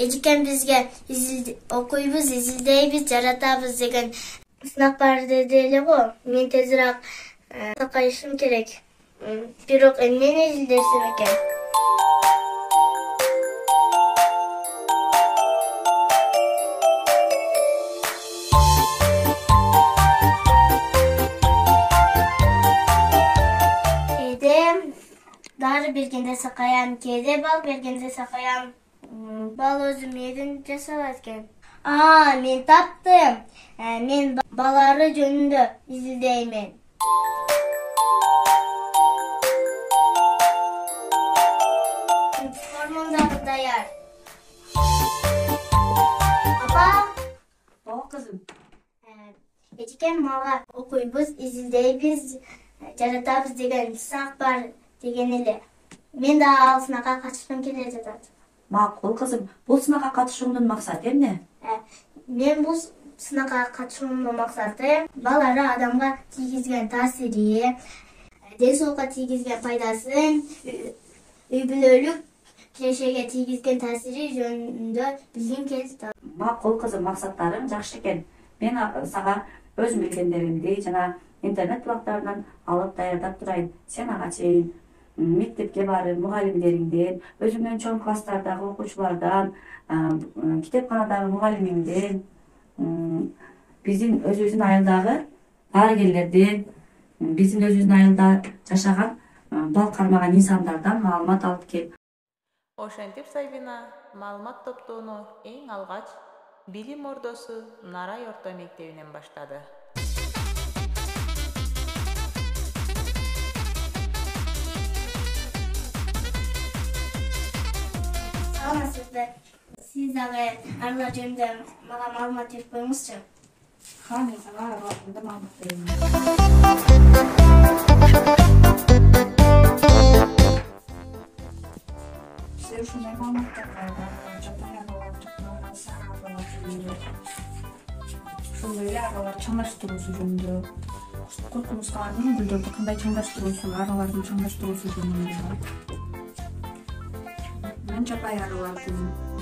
эжекем бизге окуйбуз, изилдейбиз, жаратабыз деген сынак бар деди эле го. Мен тезирээк сакайышым керек. Бирок эмнени изилдерсем экен? Дары бергенде сакаям, кээде бал бергенде сакаям. Бал өзүм эден жасалат экен. Мен таптым. Мен балары жөнүндө изилдеймин. Формундагы даяр. Апа. О, кызым. Эжекем мага окуйбуз, изилдейбиз, жаратабыз деген сынак бар деген эле. Мен да ал сынакка катышкым келе жатат. Макул кызым. Бул сынакка катышууңдун максаты эмне? Мен бул сынакка катышуумдун максаты балары адамга тийгизген таасири, ден соолукка тийгизген пайдасын, үй бүлөлүк кирешеге тийгизген таасири жөнүндө билгим келди. Макул кызым, максаттарың жакшы экен. Мен сага өз билгендеримди жана интернет булактарынан алып даярдап турайын. Сен ага чейин мектепке барып, мугалимдериңден, өзүңдөн чоң класстардагы окуучулардан, китепканадагы мугалимиңден, биздин өзүбүздүн айылдагы дарыгерлерден, биздин өзүбүздүн айылда жашаган бал кармаган инсандардан маалымат алып кел. Ошентип Сабина маалымат топтоону эң алгач билим ордосу Нарай орто мектебинен баштады. Саламатсызбы? Сиз дагы аралар жөнүндө мага маалымат берип коюңузчу. Мен сага араларында маалымат берейин. Сиз ушундай маалыматтар ошондой эле аралар чаңдаштыруусу жөнүндө, коркунучка гүлдөрдү кандай чаңдаштыруусу, аралардын чаңдаштыруусу жөнүндө. Жапай аралардын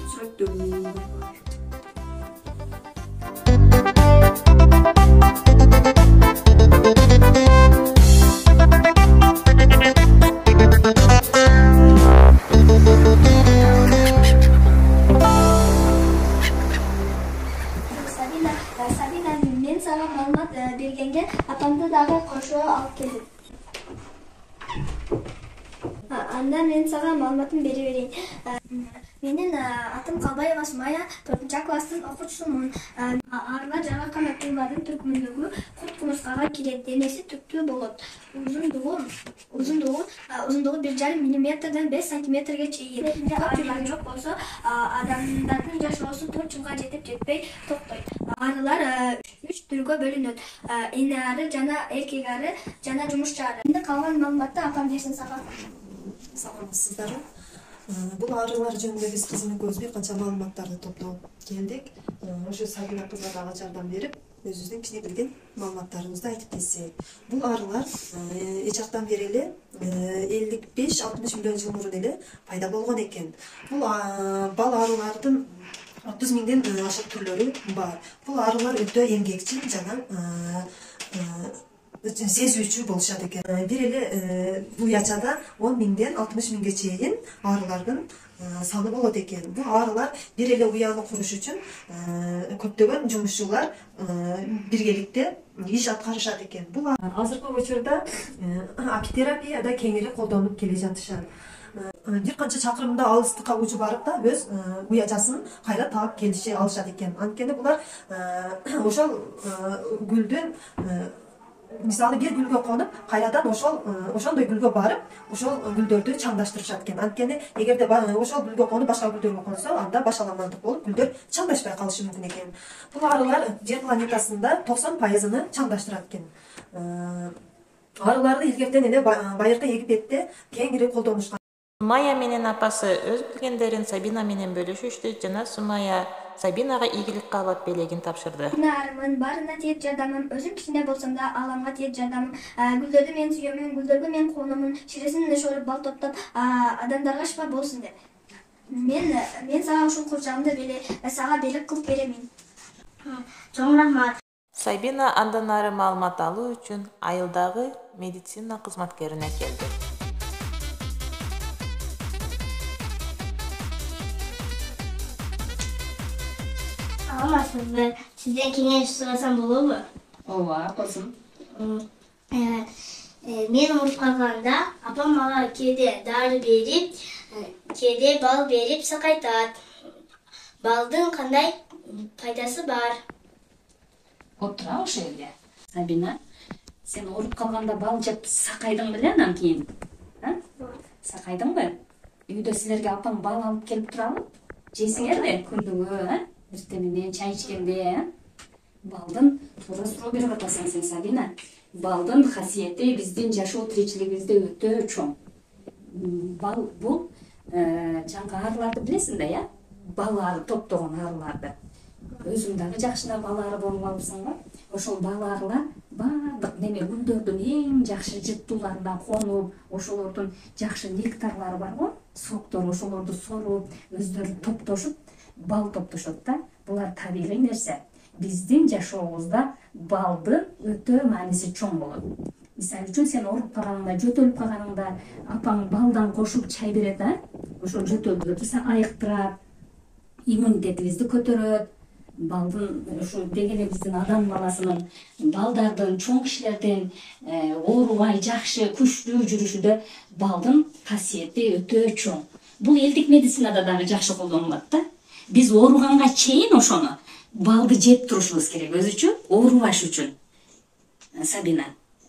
сүрөттөрү бар. Сабина, мен сага маалымат бергенге апамды дагы кошо алып келдим. Анда мен сага маалыматын бере берейин. Менин атым Калбаева Сумая, 4-класстын окуучусумун. Аралар жараткан акулдардын түркүмүндөгү курт-кумурскага кирет. Денеси түктүү болот. Узундугу 1,5 мм 5 сантиметрге чейин. Көп жок болсо, адамдардын жашоосу 4 жылга жетип жетпей токтойт. Аралар 3 түргө бөлүнөт. Эне ары жана эркек ары жана жумушчу ары. Эми калган маалыматты апам берсин сага. Саламатсыздарбы? Бул арылар жөнүндө биз кызмыкыбыз бир канча маалыматтарды топтоп келдик. Ошо Сабина кызга дагы жардам берип, өзүбүздүн кичине билген маалыматтарыбызды айтып кетсек. Бул арылар эч жактан бери эле 55-60 миллион жыл мурун эле пайда болгон экен. Бул бал арылардын 30 миңден ашык түрлөрү бар. Бул арылар өтө эмгекчил жана сезүүчү болушат экен. Бир эле уячада 10 миңден 60 миңге чейин арылардын саны болот экен. Бул арылар бир эле уяны куруш үчүн көптөгөн жумушчулар биргеликте иш аткарышат экен. Бул азыркы учурда апитерапияда кеңири колдонуп келе жатышат. Бир канча чакырымда алыстыкка учуп барып да өз уячасын кайра таап келиши алышат экен. Анткени булар ошол гүлдүн мисалы бир гүлгө конуп, кайрадан ошондой гүлгө барып, ошол гүлдөрдү чаңдаштырышат экен. Анткени эгерде ошол гүлгө конуп башка гүлдөргө консо, анда башаламандык болуп, гүлдөр чаңдашпай калышы мүмкүн экен. Бул арылар Жер планетасында 90%-ны чаңдаштырат экен. Арыларды илгертен эле байыркы Египетте кеңири колдонушкан. Сумая менен апасы өз билгендерин Сабина менен бөлүшүштү жана Сумая Сабинага ийгилик каалап белегин тапшырды. Арымын баарына тиет жардамым, өзүм кичине болсом да аламга тиет жардамым. Гүлдөрдү мен сүйөмүн, гүлдөргө мен коонумун, ширесин ошоруп бал топтоп, адамдарга шифа болсун деп. мен сага ушул курчагымды сага белек кылып беремин. Чоң рахмат. Сабина андан ары маалымат алуу үчүн айылдагы медицина кызматкерине келди. Саламатсызбы. Сизден кеңеш сурасам болобу? ооба кызым. Мен ооруп калганда апам мага кээде дары берип, кээде бал берип сакайтат. Балдын кандай пайдасы бар? Отура ошол жерде. Сабина, сен ооруп калганда бал жеп сакайдың беле анан кийин? Сакайдыңбы? Үйдө силерге апаң бал алып келип турабы? Жейсиңерби күндүгү, эртең менен чай ичкенде? Балдын туура суроо берип атасың сен, Сабина. Балдын касиети биздин жашоо тиричилигибизде өтө чоң. Бал бул жаңы арыларды билесиң да, бал ары топтогон арыларды. Өзүң дагы жакшына бал ары болуп алыпсыңбы? Ошол бал арылар баардык неме гүлдөрдүн эң жакшы жыттууларынан конуп, ошолордун жакшы нектарлары бар го, соктор, ошолорду соруп, өздөрү топтошуп, бал топтошот да. Булар табигый нерсе. Биздин жашообузда балдын өтө мааниси чоң болот. Мисалы үчүн сен ооруп калганыңда, жөтөлүп калганыңда апаң балдан кошуп чай берет, ошол жөтөлдү биз айыктырат, иммунитетибизди көтөрөт. Балдын ушу дегене биздин адам баласынын, балдардын, чоң кишилердин оорубай жакшы, күчтүү жүрүшүдө балдын касиети өтө чоң. Бул элдик медицинада дагы жакшы колдонулат да. Биз ооруганга чейин ошону балды жеп турушубуз керек өзүчө, оорубаш үчүн. Сабина,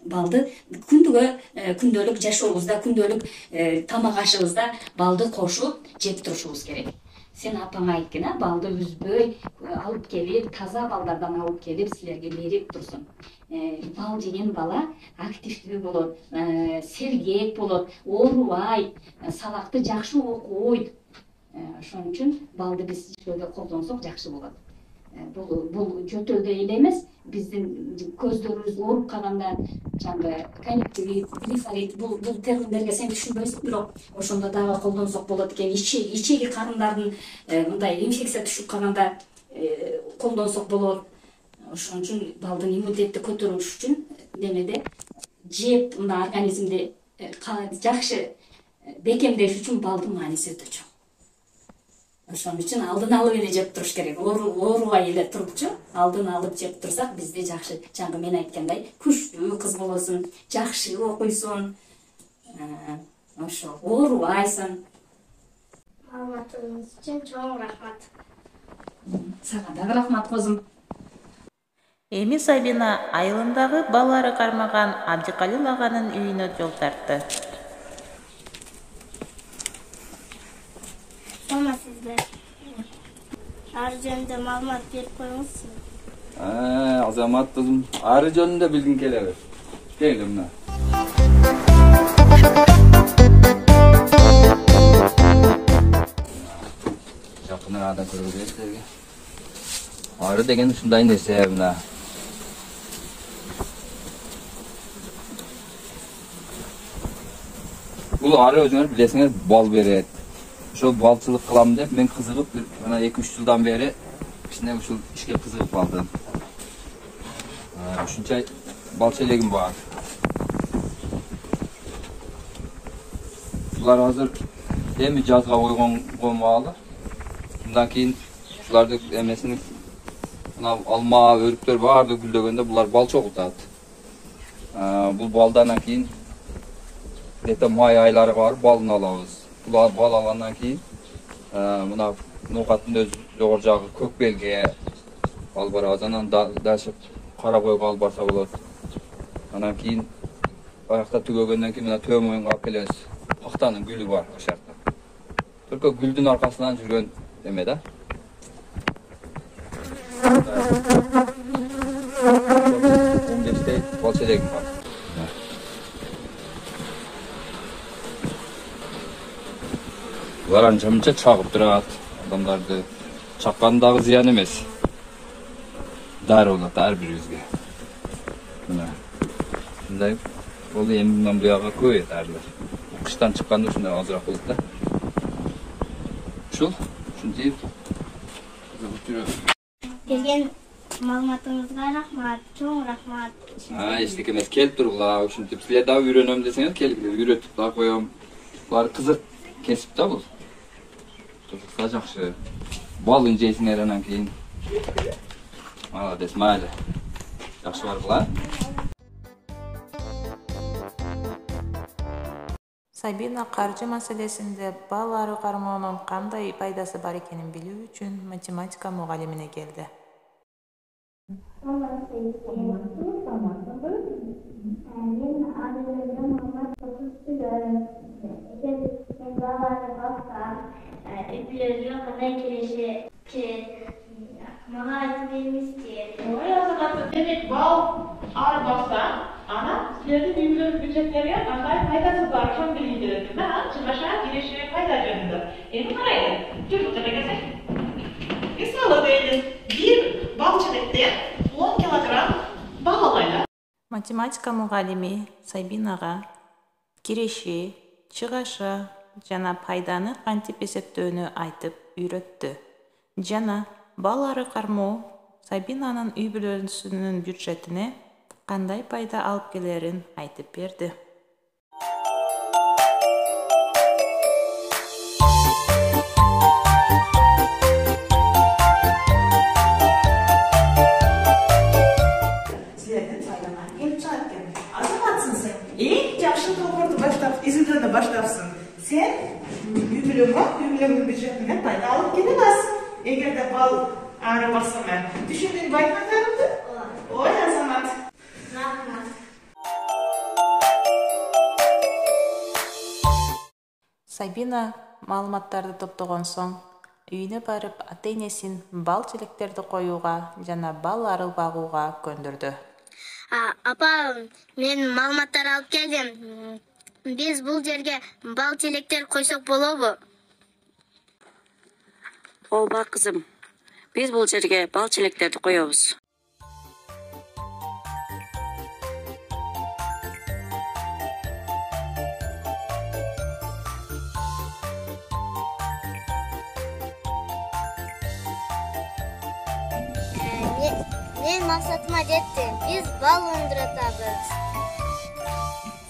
балды күндөлүк жашообузда, күндөлүк тамак ашыбызда балды кошуп жеп турушубуз керек. Сен апаңа айткын, балды үзбөй алып келип, таза балдардан алып келип силерге берип турсун. Бал жеген бала активдүү болот, сергек болот, оорубай, сабакты жакшы окуйт. Ошон үчүн балды биз жөөдө колдонсок жакшы болот. Бул жөтөлдө эле эмес, биздин көздөрүбүз ооруп калганда жаңы конъюнктивит, глифорит, бул терминдерге сен түшүнбөйсүң, бирок ошондо дагы колдонсок болот экен. Ичеги карындардын мындай инфекция түшүп калганда колдонсок болот. Ошон үчүн балдын иммунитетти көтөрүш үчүн немеде жеп мына организмди жакшы бекемдеш үчүн балдын мааниси өтө чоң. Ошон үчүн алдын алып эле жеп туруш керек. Оорубай эле турупчу, алдын алып жеп турсак бизде жакшы, жаңы мен айткандай, күчтүү кыз болосуң, жакшы окуйсуң. Ошо, оорубайсың. Маалыматыңыз үчүн чоң рахмат. Сага дагы рахмат кызым. Эми Сабина айылындагы балары кармаган Абдикалил аганын үйүнө жол тартты. Саламатсызбы. Ары жөнүндө маалымат берип коюңузчу. Азамат кызым, ары жөнүндө билгиң келеби? Келди мына. Жакыныраак көргүлө силерге. Ары деген ушундай нерсе мына. Бул ары өзүңөр билесиңер бал берет. Ошол балчылык кылам деп мен кызыгып, мына 2-3 жылдан бери кичине ушул ишке кызыгып калдым. Ушунча балчы элегим бар. Булар азыр эми жазга койгон маалы. Мындан кийин буларды эмесин мына алма, өрүктөр баардыгы гүлдөгөндө булар бал чогултат. Бул балдан кийин где-то май айлары бар, балын алабыз. Булар бал алгандан кийин мына ноокаттын өз жогору жагы көк белге алып барабыз. Анан дальше кара койго алып барса болот. Анан кийин аякта түгөгөндөн кийин мына төө моюнга алып келебиз. Пактанын гүлү бар ошол жакта. Только гүлдүн аркасынан жүргөн эме да. 15 балчы элегим бар. Булар анча-мынча чагып турат, адамдарды чаккан дагы зыян эмес. Дары болот ар бирибизге. Мына. Мындай бул эми мындан буяга көбөйөт дарлар. Кыштан чыкканда ушундай азыраак болот да. Ушинтип кызыгып жүрөм. Берген маалыматыңызга рахмат, чоң рахмат. Эчтеке эмес, келип тургула. Ушинтип силер дагы үйрөнөм десеңиз, келгиле, үйрөтүп дагы коем. Булар кызык кесип да бул. Кызыкса жакшы. Балын жейсиңер анан кийин. Молодец, майли. Жакшы баргыла. Сабина каржы маселесинде бал ары кармоонун кандай пайдасы бар экенин билүү үчүн математика мугалимине келди. Мага айтып бериңизчи. Demek bal ağır bassa, ana sizlerin büyüklerin bütçeleri kандай faydası var, şun bilgilerim. Ben çıkışa girişe fayda göründüm. Emin karaydı. Çocuklara gelsek. Misalı değilim. Bir bal çilekte 10 kilogram bal alaylar. Математика мугалими Сабинага киреши, чыгашы жана пайданы кантип эсептөөнү айтып үйрөттү. Жана бал ары кармоо Сабинанын үй бүлөсүнүн бюджетине кандай пайда алып келерин айтып берди. Sizlerden faydalar gelip çağırken. Azamatsın sen. En жақсы толқырды başlap, izildeni başlapsın. Sen übülümün bütçetinden fayda alıp gelin alsın. Eğer de bal ağrı basama. Düşündüğün baykanlarımdı? Oy azamat. Рахмат. Сабина маалыматтарды топтогон соң үйүнө барып ата-энесин бал чилектерди коюуга жана бал ары багууга көндүрдү. Апа, мен маалыматтар алып келдим. Биз бул жерге бал челектер койсок болобу? Ооба кызым, биз бул жерге бал челектерди коебуз. Мен максатыма жеттим. Биз бал өндүрөбүз.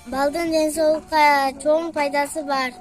Балдын ден соолукка чоң пайдасы бар.